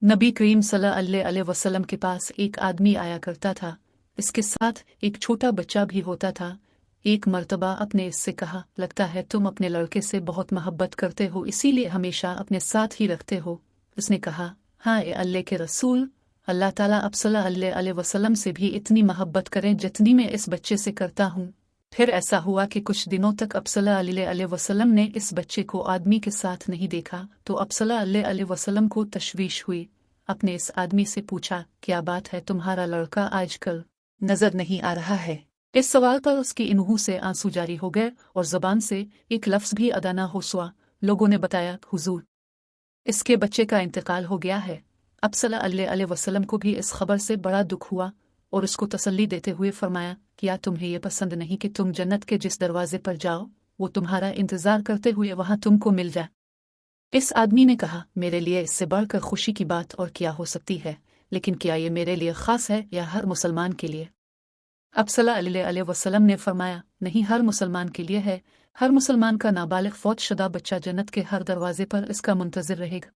नबी करीम सल्लल्लाहु अलैहि वसल्लम के पास एक आदमी आया करता था। इसके साथ एक छोटा बच्चा भी होता था। एक मर्तबा अपने इससे कहा, लगता है तुम अपने लड़के से बहुत मोहब्बत करते हो, इसीलिए हमेशा अपने साथ ही रखते हो। उसने कहा, हाँ ए अल्लाह के रसूल, अल्लाह ताला आप सल्लल्लाहु अलैहि वसल्लम से भी इतनी मोहब्बत करें जितनी मैं इस बच्चे से करता हूँ। फिर ऐसा हुआ कि कुछ दिनों तक अब सल्लल्लाहु अलैहि वसल्लम ने इस बच्चे को आदमी के साथ नहीं देखा, तो अब सल्लल्लाहु अलैहि वसल्लम को तशवीश हुई। अपने इस आदमी से पूछा, क्या बात है, तुम्हारा लड़का आजकल नजर नहीं आ रहा है? इस सवाल पर उसकी इन्हों से आंसू जारी हो गए और जबान से एक लफ्ज भी अदा न हो सका। लोगों ने बताया, हुजूर, इसके बच्चे का इंतकाल हो गया है। अब सल्लल्लाहु अलैहि वसल्लम को भी इस खबर से बड़ा दुख हुआ और उसको तसल्ली देते हुए फरमाया, क्या तुम्हें यह पसंद नहीं कि तुम जन्नत के जिस दरवाजे पर जाओ, वो तुम्हारा इंतजार करते हुए वहां तुमको मिल जाए? इस आदमी ने कहा, मेरे लिए इससे बढ़कर खुशी की बात और क्या हो सकती है, लेकिन क्या ये मेरे लिए खास है या हर मुसलमान के लिए? अब सल्लल्लाहु अलैहि वसल्लम ने फरमाया, नहीं, हर मुसलमान के लिए है। हर मुसलमान का नाबालिग फौत शुदा बच्चा जन्नत के हर दरवाजे पर इसका मुंतजिर रहेगा।